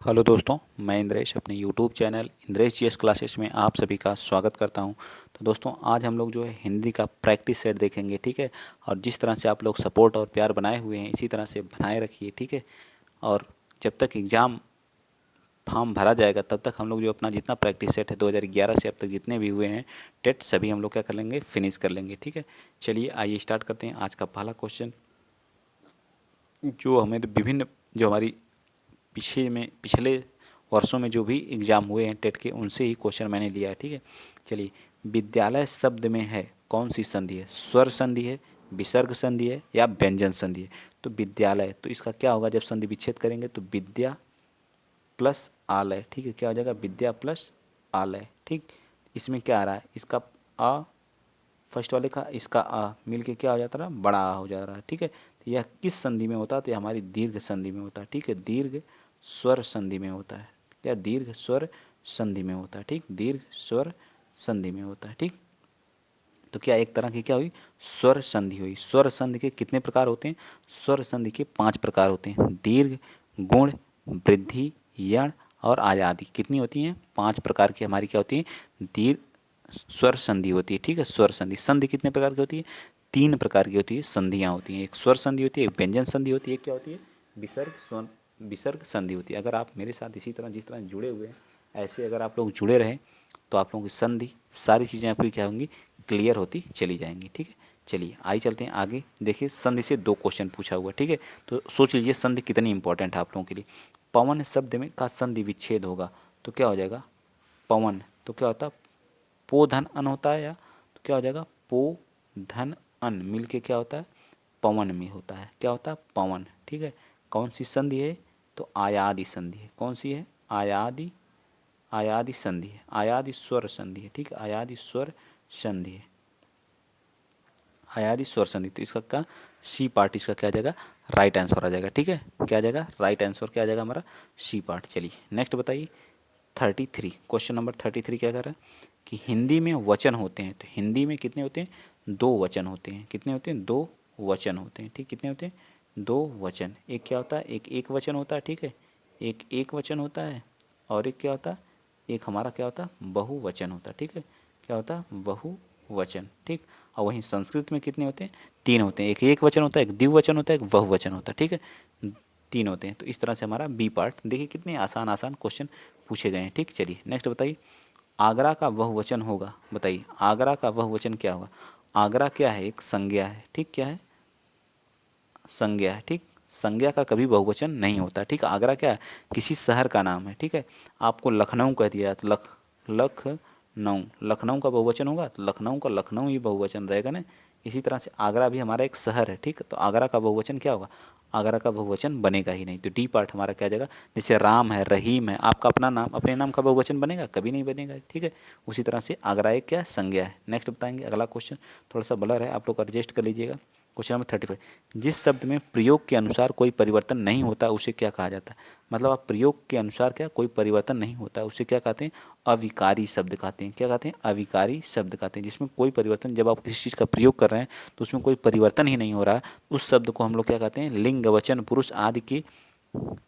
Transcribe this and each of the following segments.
Hello दोस्तों, मैं इंद्रेश अपने YouTube channel Indresh GS classes में आप सभी का स्वागत करता हूं। तो दोस्तों, आज हम लोग जो है हिंदी का प्रैक्टिस सेट देखेंगे, ठीक है। और जिस तरह से आप लोग सपोर्ट और प्यार बनाए हुए हैं, इसी तरह से बनाए रखिए, ठीक है। और जब तक एग्ज़ाम फॉर्म भरा जाएगा तब तक हम लोग जो अपना जितना प्रैक्टिस सेट है 2011 से अब तक जितने भी हुए हैं टेट, सभी हम लोग क्या कर लेंगे, फिनिश कर लेंगे, ठीक है। चलिए आइए स्टार्ट करते हैं आज का पहला क्वेश्चन। जो हमें विभिन्न जो हमारी पिछले वर्षों में जो भी एग्ज़ाम हुए हैं टेट के, उनसे ही क्वेश्चन मैंने लिया है, ठीक है। चलिए, विद्यालय शब्द में है कौन सी संधि है? स्वर संधि है, विसर्ग संधि है, या व्यंजन संधि है? तो विद्यालय, तो इसका क्या होगा जब संधि विच्छेद करेंगे? तो विद्या प्लस आलय, ठीक है। क्या हो जाएगा? विद्या प्लस आलय, ठीक। इसमें क्या आ रहा है? इसका आ फर्स्ट वाले का इसका आ मिल के क्या हो जाता है? बड़ा आ हो जा रहा है, ठीक है। तो यह किस संधि में होता है? तो यह हमारी दीर्घ संधि में होता है, ठीक है। दीर्घ स्वर संधि में होता है। क्या? दीर्घ स्वर संधि में होता है, ठीक। दीर्घ स्वर संधि में होता है, ठीक। तो क्या एक तरह की क्या हुई? स्वर संधि हुई। स्वर संधि के कितने प्रकार होते हैं? स्वर संधि के 5 प्रकार होते हैं। दीर्घ, गुण, वृद्धि, यण और आयादी। कितनी होती हैं? 5 प्रकार की हमारी क्या होती है? दीर्घ स्वर संधि होती है, ठीक है। स्वर संधि। संधि कितने प्रकार की होती है? 3 प्रकार की होती है, संधियाँ होती हैं। एक स्वर संधि होती है, एक व्यंजन संधि होती है, एक क्या होती है? विसर्ग स्वर विसर्ग संधि होती है। अगर आप मेरे साथ इसी तरह जिस तरह जुड़े हुए हैं, ऐसे अगर आप लोग जुड़े रहें तो आप लोगों की संधि सारी चीज़ें आपकी क्या होंगी? क्लियर होती चली जाएंगी, ठीक है। चलिए आइए चलते हैं आगे। देखिए, संधि से 2 क्वेश्चन पूछा हुआ है, ठीक है। तो सोच लीजिए संधि कितनी इंपॉर्टेंट है आप लोगों के लिए। पवन शब्द में का संधि विच्छेद होगा तो क्या हो जाएगा? पवन, तो क्या होता है? पो धन अन होता है, या तो क्या हो जाएगा? पो धन अन मिल के क्या होता है? पवन में होता है। क्या होता है? पवन, ठीक है। कौन सी संधि है? तो आयादी संधि है। कौन सी है? आयादी आयादी संधि है। आयादी स्वर संधि है, ठीक है। आयादी स्वर संधि है। आयादी स्वर संधि। तो इसका क्या? सी पार्ट इसका क्या आ जाएगा? राइट आंसर आ जाएगा, ठीक है। क्या आ जाएगा? राइट आंसर क्या आ जाएगा हमारा? C part. चलिए नेक्स्ट बताइए। 33 क्वेश्चन नंबर 33 क्या कर रहा है कि हिंदी में वचन होते हैं। तो हिंदी में कितने होते हैं? 2 वचन होते हैं। कितने होते हैं? 2 वचन होते हैं, ठीक। कितने होते हैं? 2 वचन। एक क्या होता है? एक वचन होता है, ठीक है। एक वचन होता है। और एक क्या होता है? एक हमारा क्या होता है? बहुवचन होता है, ठीक है। क्या होता है? बहुवचन, ठीक। और वहीं संस्कृत में कितने होते हैं? 3 होते हैं। एक वचन होता है, एक द्विवचन होता है, एक बहुवचन होता है, ठीक है। 3 होते हैं। तो इस तरह से हमारा बी पार्ट। देखिए कितने आसान आसान क्वेश्चन पूछे गए हैं, ठीक। चलिए नेक्स्ट बताइए। आगरा का बहुवचन होगा, बताइए आगरा का बहुवचन क्या होगा? आगरा क्या है? एक संज्ञा है, ठीक। क्या है? संज्ञा है, ठीक। संज्ञा का कभी बहुवचन नहीं होता, ठीक। आगरा क्या है? किसी शहर का नाम है, ठीक है। आपको लखनऊ कह दिया तो लखनऊ, लखनऊ का बहुवचन होगा तो लखनऊ का लखनऊ ही बहुवचन रहेगा ना। इसी तरह से आगरा भी हमारा एक शहर है, ठीक। तो आगरा का बहुवचन क्या होगा? आगरा का बहुवचन बनेगा ही नहीं। तो डी पार्ट हमारा क्या जाएगा? जैसे राम है, रहीम है, आपका अपना नाम, अपने नाम का बहुवचन बनेगा? कभी नहीं बनेगा, ठीक है। उसी तरह से आगरा एक क्या? संज्ञा है। नेक्स्ट बताएंगे अगला क्वेश्चन। थोड़ा सा ब्लर है, आप लोग एडजस्ट कर लीजिएगा। Question number 35। जिस शब्द में प्रयोग के अनुसार कोई परिवर्तन नहीं होता उसे क्या कहा जाता है? मतलब आप प्रयोग के अनुसार क्या कोई परिवर्तन नहीं होता उसे क्या कहते हैं? अविकारी शब्द कहते हैं। क्या कहते हैं? अविकारी शब्द कहते हैं। जिसमें कोई परिवर्तन, जब आप किसी चीज़ का प्रयोग कर रहे हैं तो उसमें कोई परिवर्तन ही नहीं हो रहा है, उस शब्द को हम लोग क्या कहते हैं? लिंग, वचन, पुरुष आदि के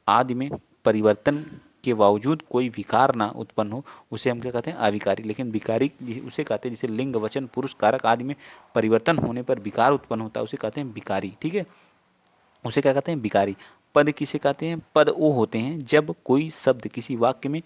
आदि में परिवर्तन के बावजूद कोई विकार ना उत्पन्न हो, उसे हम क्या कहते हैं? अविकारी। लेकिन विकारी उसे कहते हैं जिसे लिंग, वचन, पुरुष, कारक आदि में परिवर्तन होने पर विकार उत्पन्न होता है, उसे कहते हैं विकारी, ठीक है। उसे क्या कहते हैं? विकारी। पद किसे कहते हैं? पद वो होते हैं जब कोई शब्द किसी वाक्य में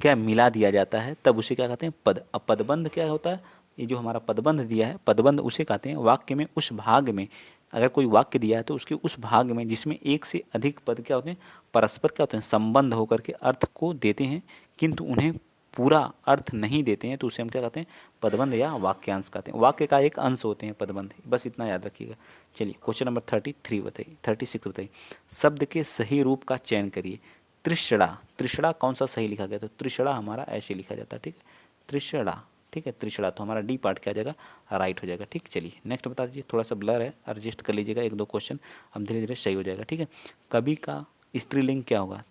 क्या मिला दिया जाता है, तब उसे क्या कहते हैं? पद। अब पदबंध क्या होता है? ये जो हमारा पदबंध दिया है, पदबंध उसे कहते हैं वाक्य में उस भाग में, अगर कोई वाक्य दिया है तो उसके उस भाग में जिसमें एक से अधिक पद क्या होते हैं? परस्पर क्या होते हैं? संबंध होकर के अर्थ को देते हैं, किंतु उन्हें पूरा अर्थ नहीं देते हैं, तो उसे हम क्या कहते हैं? पदबंध या वाक्यांश कहते हैं। वाक्य का एक अंश होते हैं पदबंध, बस इतना याद रखिएगा। चलिए क्वेश्चन नंबर 33 बताइए, 36 बताइए। शब्द के सही रूप का चयन करिए। त्रिषणा, त्रिषणा कौन सा सही लिखा गया? तो त्रिषणा हमारा ऐसे लिखा जाता है, ठीक है। त्रिषणा, ठीक है। त्रिषणा, तो हमारा डी पार्ट क्या आ जाएगा? राइट हो जाएगा, ठीक। चलिए नेक्स्ट बता दीजिए। थोड़ा सा ब्लर है, एडजस्ट कर लीजिएगा, एक दो क्वेश्चन अब धीरे धीरे सही हो जाएगा, ठीक है। कवि का स्त्रीलिंग क्या होगा?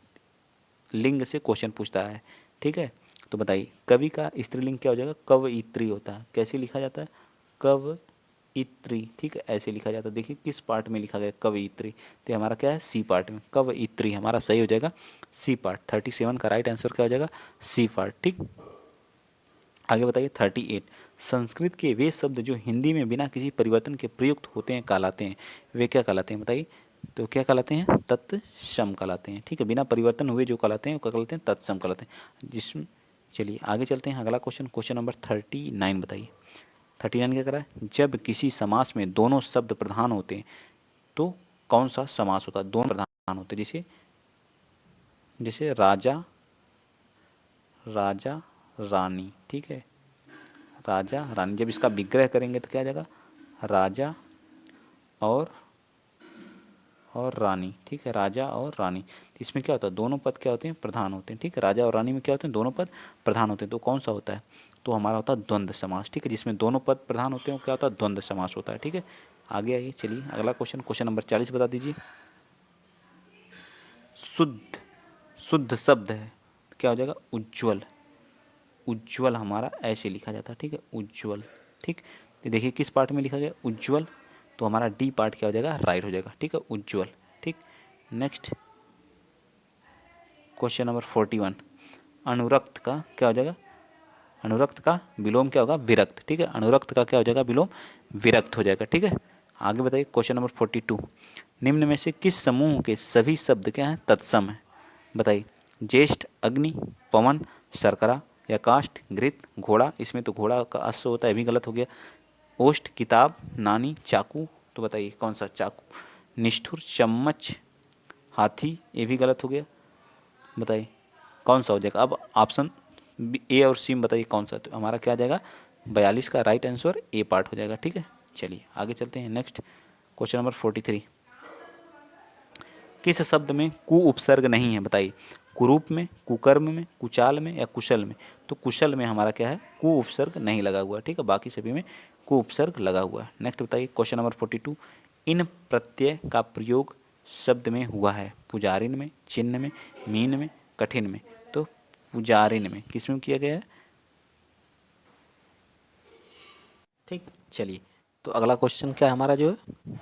लिंग से क्वेश्चन पूछता है, ठीक है। तो बताइए कवि का स्त्रीलिंग क्या हो जाएगा? कवयित्री होता है। कैसे लिखा जाता है? कव इत्री, ठीक है, ऐसे लिखा जाता है। देखिए किस पार्ट में लिखा गया कवयित्री, तो हमारा क्या है सी पार्ट में, कवयित्री हमारा सही हो जाएगा सी पार्ट। 37 का राइट आंसर क्या हो जाएगा सी पार्ट, ठीक। आगे बताइए 38, संस्कृत के वे शब्द जो हिंदी में बिना किसी परिवर्तन के प्रयुक्त होते हैं कहलाते हैं, वे क्या कहलाते हैं बताइए। तो क्या कहलाते हैं, तत्सम कहलाते हैं, ठीक है, बिना परिवर्तन हुए जो कहलाते हैं वो क्या कहलाते हैं, तत्सम कहलाते हैं। जिसमें चलिए आगे चलते हैं, अगला क्वेश्चन, क्वेश्चन नंबर 39 बताइए। 39 क्या करा है, जब किसी समास में दोनों शब्द प्रधान होते हैं तो कौन सा समास होता है, दोनों प्रधान होते हैं, जैसे जैसे राजा राजा रानी, ठीक है, राजा रानी, जब इसका विग्रह करेंगे तो क्या आ जाएगा, राजा और रानी, ठीक है, राजा और रानी। तो इसमें क्या होता है, दोनों पद क्या होते हैं, प्रधान होते हैं, ठीक है, राजा और रानी में क्या होते हैं, दोनों पद प्रधान होते हैं, तो कौन सा होता है, तो हमारा होता है द्वंद्व समास, ठीक है, जिसमें दोनों पद प्रधान होते हैं वो क्या होता है, द्वंद्व समास होता है, ठीक है। आगे आइए, चलिए अगला क्वेश्चन, क्वेश्चन नंबर 40 बता दीजिए। शुद्ध, शुद्ध शब्द है, क्या हो जाएगा, उज्ज्वल, उज्ज्वल हमारा ऐसे लिखा जाता है, ठीक है, उज्ज्वल, ठीक। तो देखिए किस पार्ट में लिखा गया उज्ज्वल, तो हमारा डी पार्ट क्या हो जाएगा, राइट हो जाएगा, ठीक है, उज्ज्वल, ठीक। नेक्स्ट क्वेश्चन नंबर 41, अनुरक्त का क्या हो जाएगा, अनुरक्त का विलोम क्या होगा, विरक्त, ठीक है, अनुरक्त का क्या हो जाएगा, विलोम विरक्त हो जाएगा, ठीक है। आगे बताइए क्वेश्चन नंबर 42, निम्न में से किस समूह के सभी शब्द क्या हैं, तत्सम है, बताइए। ज्येष्ठ, अग्नि, पवन, शर्करा या काष्ठ, घृत, घोड़ा, इसमें तो घोड़ा का अश्व होता है, भी गलत हो गया। ओष्ठ, किताब, नानी, चाकू, तो बताइए कौन सा, चाकू। निष्ठुर, चम्मच, हाथी, ये भी गलत हो गया, बताइए कौन सा हो जाएगा। अब ऑप्शन ए और सी में बताइए कौन सा, तो हमारा क्या आ जाएगा 42 का राइट आंसर ए पार्ट हो जाएगा, ठीक है। चलिए आगे चलते हैं, नेक्स्ट क्वेश्चन नंबर 43, किस शब्द में कु उपसर्ग नहीं है, बताइए। कुरूप में, कुकर्म में, कुचाल में या कुशल में, तो कुशल में हमारा क्या है, कु उपसर्ग नहीं लगा हुआ, ठीक है, बाकी सभी में कु उपसर्ग लगा हुआ है। नेक्स्ट बताइए क्वेश्चन नंबर 42, इन प्रत्यय का प्रयोग शब्द में हुआ है, पुजारिन में, चिन्ह में, मीन में, कठिन में, तो पुजारिन में, किस में किया गया है, ठीक। चलिए तो अगला क्वेश्चन क्या है हमारा, जो है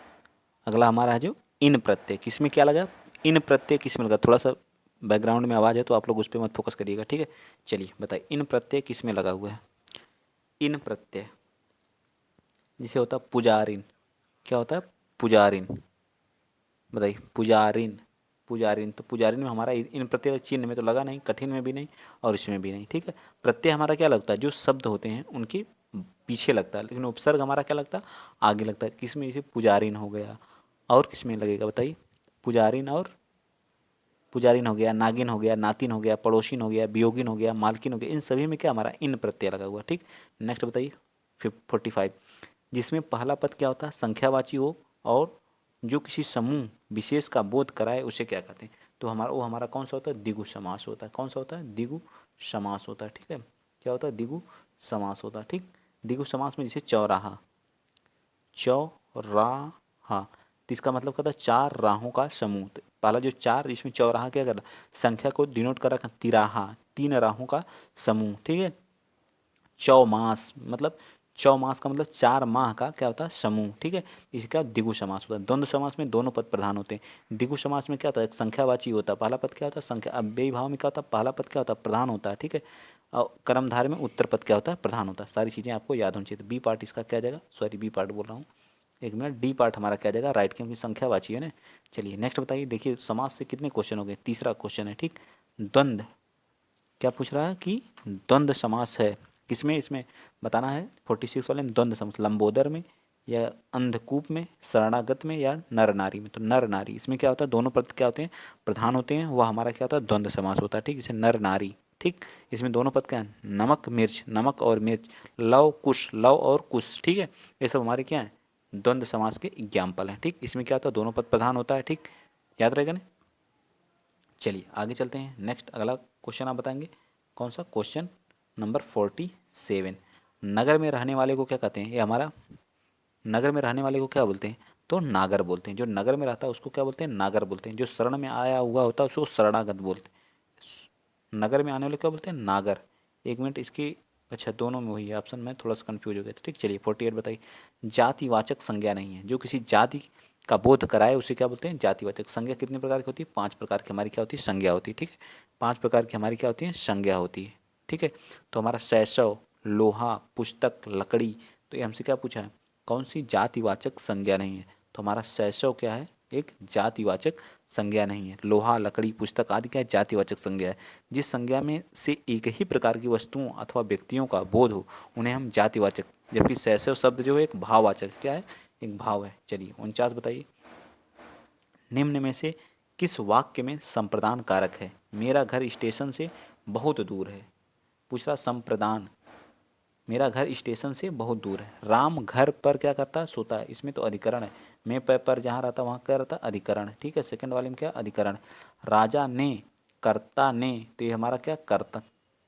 अगला हमारा है जो इन प्रत्यय, किस में क्या लगा, इन प्रत्यय किस में लगा, थोड़ा सा बैकग्राउंड में आवाज़ है तो आप लोग उस पर मत फोकस करिएगा, ठीक है। चलिए बताइए इन प्रत्यय किस में लगा हुआ है, इन प्रत्यय जिसे होता है पुजारिन, क्या होता है पुजारिन, बताइए पुजारिन, पुजारिन, तो पुजारिन में हमारा इन प्रत्यय चिन्ह में तो लगा नहीं, कठिन में भी नहीं और इसमें भी नहीं, ठीक है। प्रत्यय हमारा क्या लगता है, जो शब्द होते हैं उनके पीछे लगता है, लेकिन उपसर्ग हमारा क्या लगता है, आगे लगता है, किसमें, जैसे पुजारिन हो गया, और किसमें लगेगा बताइए, पुजारिन और पुजारिन हो गया, नागिन हो गया, नातिन हो गया, पड़ोसिन हो गया, वियोगिन हो गया, मालकिन हो गया, इन सभी में क्या हमारा इन प्रत्यय लगा हुआ, ठीक। नेक्स्ट बताइए 45, जिसमें पहला पद क्या होता है, संख्यावाची हो और जो किसी समूह विशेष का बोध कराए उसे क्या कहते हैं, तो हमारा वो हमारा कौन सा होता है, द्विगु समास होता है, कौन सा होता है, द्विगु समास होता है, ठीक है, क्या होता है, द्विगु समास होता है, ठीक। द्विगु समास में जैसे चौराहा, चौराहा, तो इसका मतलब क्या होता है, चार राहों का समूह, तो पहला जो चार, इसमें चौराहा क्या कर रहा है, संख्या को डिनोट कर रखा, तिराहा, तीन राहों का समूह, ठीक है। चौमास मतलब, चौमास का मतलब 4 माह का क्या होता है, समूह, ठीक है। इसका द्विगु समास होता है। द्वंद्व समास में दोनों पद प्रधान होते हैं, द्विगु समास में क्या होता है, एक संख्यावाची होता है, पहला पद क्या होता है संख्या, अब व्ययी भाव में क्या होता है, पहला पद क्या होता है, प्रधान होता है, ठीक है, और कर्मधारय में उत्तर पद क्या होता है, प्रधान होता है। सारी चीज़ें आपको याद होनी चाहिए। तो बी पार्ट इसका क्या जाएगा, सॉरी बी पार्ट बोल रहा हूँ, एक मिनट, डी पार्ट हमारा क्या जाएगा, राइट, क्योंकि संख्यावाची है ना। चलिए नेक्स्ट बताइए, देखिए समास से कितने क्वेश्चन हो गए, तीसरा क्वेश्चन है, ठीक। द्वंद्व क्या पूछ रहा है कि द्वंद्व समास है किसमें, इसमें बताना है 46 वाले में, द्वंद्व समास लंबोदर में या अंधकूप में, शरणागत में या नर नारी में, तो नर नारी इसमें क्या होता है, दोनों पद क्या होते हैं, प्रधान होते हैं, वह हमारा क्या होता है, द्वंद्व समास होता है, ठीक। जैसे नर नारी, ठीक, इसमें दोनों पद क्या है, नमक मिर्च, नमक और मिर्च, लव कुश, लव और कुश, ठीक है, ये सब हमारे क्या है, द्वंद्व समास के एग्जाम्पल हैं, ठीक। इसमें क्या होता है, दोनों पद प्रधान होता है, ठीक, याद रहेगा ना। चलिए आगे चलते हैं, नेक्स्ट अगला क्वेश्चन आप बताएंगे, कौन सा, क्वेश्चन नंबर 47, नगर में रहने वाले को क्या कहते हैं, ये हमारा नगर में रहने वाले को क्या बोलते हैं, तो नागर बोलते हैं, जो नगर में रहता है उसको क्या बोलते हैं, नागर बोलते हैं, जो शरण में आया हुआ होता है उसको शरणागत बोलते हैं, नगर में आने वाले क्या बोलते हैं, नागर। एक मिनट इसकी अच्छा दोनों में वही है ऑप्शन, में थोड़ा सा कंफ्यूज हो गया था। ठीक, चलिए 48 बताइए। जातिवाचक संज्ञा नहीं है, जो किसी जाति का बोध कराए उसे क्या बोलते हैं? जातिवाचक। संज्ञा कितने प्रकार की होती है? 5 प्रकार की हमारी क्या होती है? संज्ञा होती है। ठीक है, 5 प्रकार की हमारी क्या होती है? संज्ञा होती है। ठीक है, तो हमारा शैशव, लोहा, पुस्तक, लकड़ी, तो ये हमसे क्या पूछा है? कौन सी जातिवाचक संज्ञा नहीं है? तो हमारा शैशव क्या है? एक जातिवाचक संज्ञा नहीं है। लोहा, लकड़ी, पुस्तक आदि क्या है? जातिवाचक संज्ञा है। जिस संज्ञा में से एक ही प्रकार की वस्तुओं अथवा व्यक्तियों का बोध हो उन्हें हम जातिवाचक, जबकि शैशव शब्द जो है एक भाववाचक क्या है? एक भाव है। चलिए 49 बताइए। निम्न में से किस वाक्य में संप्रदान कारक है? मेरा घर स्टेशन से बहुत दूर है। पूछ रहा संप्रदान, मेरा घर स्टेशन से बहुत दूर है। राम घर पर क्या करता है? सोता है। इसमें तो अधिकरण है। मैं पर जहाँ रहता वहाँ क्या रहता? अधिकरण है। ठीक है, सेकंड वाले में क्या? अधिकरण है। राजा ने, कर्ता ने, तो ये हमारा क्या? कर्ता,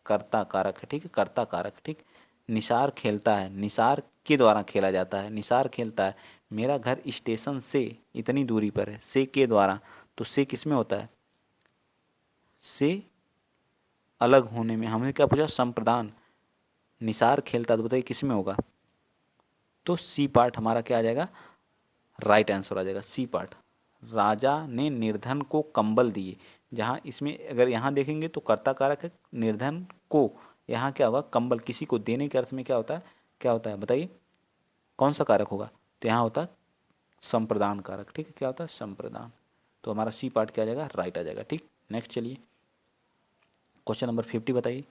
कर्ता कारक है। ठीक है, कर्ता कारक। ठीक, निसार खेलता है, निसार के द्वारा खेला जाता है, निसार खेलता है। मेरा घर स्टेशन से इतनी दूरी पर है, से के द्वारा, तो से किस में होता है? से अलग होने में। हमने क्या पूछा? संप्रदान। निसार खेलता, तो बताइए किस में होगा? तो सी पार्ट हमारा क्या आ जाएगा? राइट आंसर आ जाएगा, सी पार्ट। राजा ने निर्धन को कंबल दिए। जहाँ इसमें अगर यहाँ देखेंगे तो कर्ता कारक है, निर्धन को, यहाँ क्या होगा? कंबल। किसी को देने के अर्थ में क्या होता है? क्या होता है बताइए? कौन सा कारक होगा? तो यहाँ होता है संप्रदान कारक। ठीक है, क्या होता है? संप्रदान। तो हमारा सी पार्ट क्या आ जाएगा? राइट आ जाएगा। ठीक, नेक्स्ट चलिए क्वेश्चन नंबर 50 बताइए।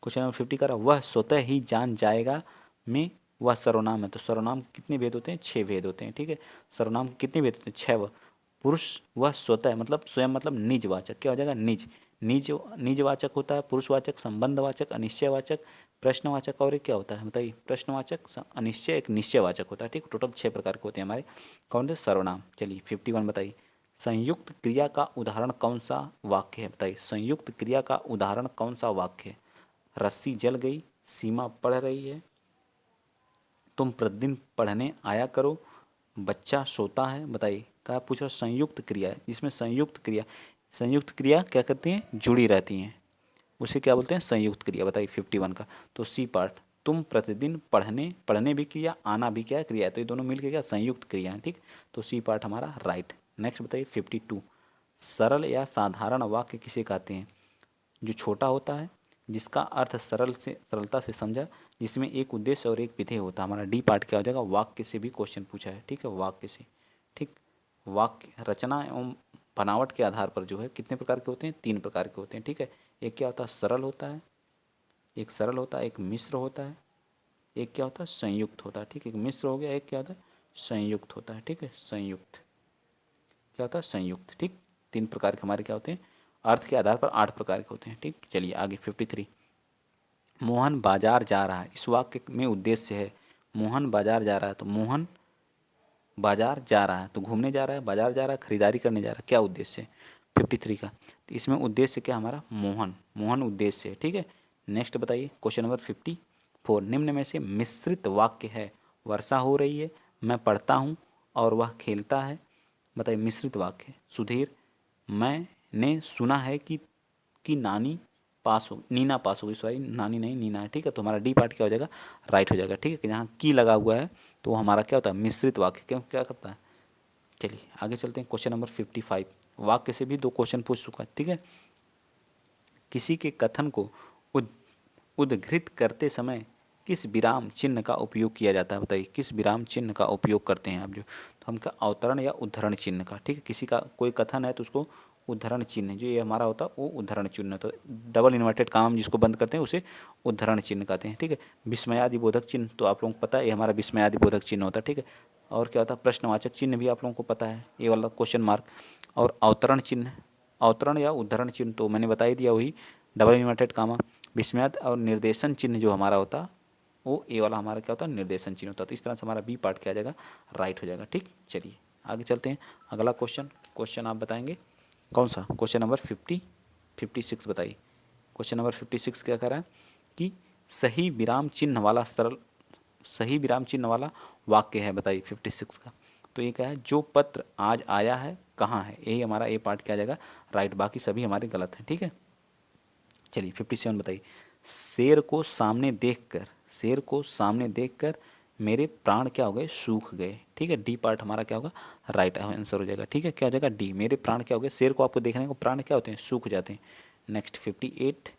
क्वेश्चन नंबर 50 का रहा, वह स्वतः ही जान जाएगा में वह सर्वनाम है। तो सर्वनाम के कितने भेद होते हैं? 6 भेद होते हैं। ठीक है, सर्वनाम के कितने भेद होते हैं? 6। वह पुरुष, वह स्वतः मतलब स्वयं मतलब निजवाचक, क्या हो जाएगा? निज। निज निजवाचक होता है, पुरुषवाचक, संबंधवाचक, अनिश्चयवाचक, प्रश्नवाचक, और एक क्या होता है बताइए? प्रश्नवाचक, अनिश्चय, एक निश्चयवाचक होता है। ठीक, टोटल 6 प्रकार के होते हैं हमारे कौन से? सर्वनाम। चलिए 51 बताइए। संयुक्त क्रिया का उदाहरण कौन सा वाक्य है? बताइए, संयुक्त क्रिया का उदाहरण कौन सा वाक्य है? रस्सी जल गई, सीमा पढ़ रही है, तुम प्रतिदिन पढ़ने आया करो, बच्चा सोता है। बताइए, क्या पूछा? संयुक्त क्रिया है, जिसमें संयुक्त क्रिया, संयुक्त क्रिया क्या करती हैं? जुड़ी रहती हैं, उसे क्या बोलते हैं? संयुक्त क्रिया। बताइए 51 का। तो सी पार्ट, तुम प्रतिदिन पढ़ने, पढ़ने भी क्रिया, आना भी क्या क्रिया है, तो ये दोनों मिलकर क्या? संयुक्त क्रिया है। ठीक, तो सी पार्ट हमारा राइट। नेक्स्ट बताइए 52। सरल या साधारण वाक्य किसे कहते हैं? जो छोटा होता है, जिसका अर्थ सरलता से समझा, जिसमें एक उद्देश्य और एक विधेय होता है। हमारा डी पार्ट क्या हो जाएगा? वाक्य से भी क्वेश्चन पूछा है। ठीक है, वाक्य से। ठीक, वाक्य रचना एवं बनावट के आधार पर जो है कितने प्रकार के होते हैं? 3 प्रकार के होते हैं। ठीक है, एक क्या होता है? सरल होता है, एक सरल होता है, एक मिश्र होता है, एक क्या होता है? संयुक्त होता है। ठीक है, एक मिश्र हो गया, एक क्या होता है? संयुक्त होता है। ठीक है, संयुक्त क्या होता है? संयुक्त। ठीक, 3 प्रकार के हमारे क्या होते हैं? अर्थ के आधार पर 8 प्रकार के होते हैं। ठीक, चलिए आगे 53। मोहन बाजार जा रहा है, इस वाक्य में उद्देश्य है। मोहन बाजार जा रहा है, तो मोहन बाजार जा रहा है तो घूमने जा रहा है, बाजार जा रहा है खरीदारी करने जा रहा है, क्या उद्देश्य है? 53 का, तो इसमें उद्देश्य क्या हमारा? मोहन, मोहन उद्देश्य है। ठीक है, नेक्स्ट बताइए क्वेश्चन नंबर 54। निम्न में से मिश्रित वाक्य है। वर्षा हो रही है, मैं पढ़ता हूँ और वह खेलता है। बताइए मिश्रित वाक्य। सुधीर, मैंने सुना है कि नानी पास हो, नीना पास होगी, सॉरी नानी नहीं नीना है। ठीक है, तो हमारा डी पार्ट क्या हो जाएगा? राइट हो जाएगा। ठीक है, कि जहाँ की लगा हुआ है तो वो हमारा क्या होता है? मिश्रित वाक्य। क्यों, क्या करता है? चलिए आगे चलते हैं क्वेश्चन नंबर 55। वाक्य से भी 2 क्वेश्चन पूछ चुका है। ठीक है, किसी के कथन को उद उद्धृत करते समय किस विराम चिन्ह का उपयोग किया जाता है? बताइए किस विराम चिन्ह का उपयोग करते हैं आप? जो तो हम क्या, अवतरण या उद्धरण चिन्ह का। ठीक है, किसी का कोई कथन है तो उसको उद्धरण चिन्ह, जो ये हमारा होता है वो उद्धरण चिन्ह, तो डबल इन्वर्टेड काम हम जिसको बंद करते हैं उसे उद्धरण चिन्ह कहते हैं। ठीक है, विस्मयादि बोधक चिन्ह तो आप लोगों को पता है, ये हमारा विस्मयादि बोधक चिन्ह होता है। ठीक है, और क्या होता है? प्रश्नवाचक चिन्ह भी आप लोगों को पता है, ये वाला क्वेश्चन मार्क। और अवतरण चिन्ह, अवतरण या उद्धरण चिन्ह तो मैंने बता ही दिया, वही डबल इन्वर्टेड कामा। विस्मयाद और निर्देशन चिन्ह जो हमारा होता वो ए वाला हमारा क्या होता है? निर्देशन चिन्ह होता है। तो इस तरह से हमारा बी पार्ट क्या आ जाएगा? राइट हो जाएगा। ठीक, चलिए आगे चलते हैं। अगला क्वेश्चन, क्वेश्चन आप बताएंगे कौन सा? क्वेश्चन नंबर 56 बताइए। क्वेश्चन नंबर 56 क्या कह रहा है कि सही विराम चिन्ह वाला सरल, सही विराम चिन्ह वाला वाक्य है। बताइए 56 का। तो ये क्या है? जो पत्र आज आया है कहाँ है? यही हमारा ए पार्ट क्या आ जाएगा? राइट, बाकी सभी हमारे गलत हैं। ठीक है, चलिए 57 बताइए। शेर को सामने देखकर, शेर को सामने देखकर मेरे प्राण क्या हो गए, सूख गए। ठीक है, डी पार्ट हमारा क्या होगा, राइट आंसर हो जाएगा। ठीक है, क्या हो जाएगा, डी। मेरे प्राण क्या हो गए, शेर को आपको देखने को प्राण क्या होते हैं, सूख जाते हैं। नेक्स्ट 58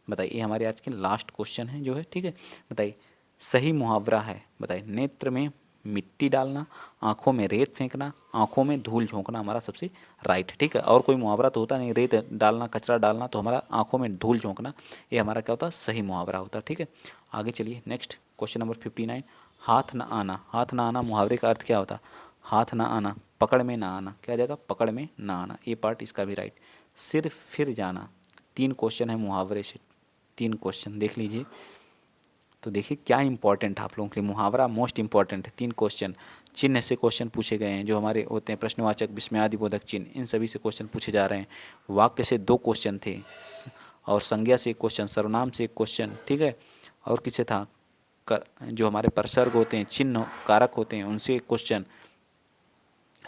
बताइए, ये हमारे आज के लास्ट क्वेश्चन है जो है। ठीक है, बताइए सही मुहावरा है, बताइए नेत्र में मिट्टी डालना, आंखों में रेत फेंकना, आंखों में धूल झोंकना हमारा सबसे राइट। ठीक है, और कोई मुहावरा तो होता नहीं, रेत डालना, कचरा डालना, तो हमारा आंखों में धूल झोंकना, ये हमारा क्या होता है, सही मुहावरा होता है। ठीक है, आगे चलिए नेक्स्ट क्वेश्चन नंबर 59, हाथ ना आना। हाथ ना आना मुहावरे का अर्थ क्या होता है, हाथ ना आना, पकड़ में ना आना, क्या जाएगा, पकड़ में ना आना, ये पार्ट इसका भी राइट। सिर फिर जाना, 3 क्वेश्चन है मुहावरे से, 3 क्वेश्चन देख लीजिए। तो देखिए क्या इंपॉर्टेंट है आप लोगों के लिए, मुहावरा मोस्ट इंपॉर्टेंट है। 3 क्वेश्चन, चिन्ह से क्वेश्चन पूछे गए हैं जो हमारे होते हैं प्रश्नवाचक, विस्मयादिबोधक चिन्ह, इन सभी से क्वेश्चन पूछे जा रहे हैं। वाक्य से 2 क्वेश्चन थे, और संज्ञा से 1 क्वेश्चन, सर्वनाम से 1 क्वेश्चन। ठीक है, और किसे था, जो हमारे प्रसर्ग होते हैं, चिन्ह कारक होते हैं, उनसे 1 क्वेश्चन।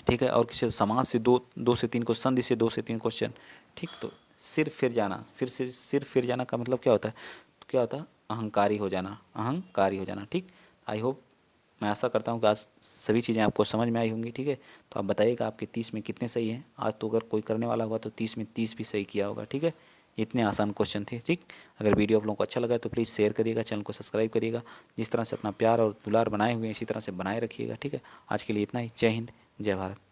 ठीक है, और किसी समाज से 2 से 3 क्वेश्चन, संधि से 2 से 3 क्वेश्चन। ठीक, तो सिर फिर जाना, फिर सिर फिर जाना का मतलब क्या होता है, तो क्या होता है, अहंकारी हो जाना, अहंकारी हो जाना। ठीक, आई होप, मैं आशा करता हूँ कि आज सभी चीज़ें आपको समझ में आई होंगी। ठीक है, तो आप बताइएगा आपके 30 में कितने सही हैं। आज तो अगर कोई करने वाला होगा तो 30 में 30 भी सही किया होगा। ठीक है, इतने आसान क्वेश्चन थे। ठीक, अगर वीडियो आप लोगों को अच्छा लगा तो प्लीज़ शेयर करिएगा, चैनल को सब्सक्राइब करिएगा। जिस तरह से अपना प्यार और दुलार बनाए हुए हैं इसी तरह से बनाए रखिएगा। ठीक है, आज के लिए इतना ही। जय हिंद, जय भारत।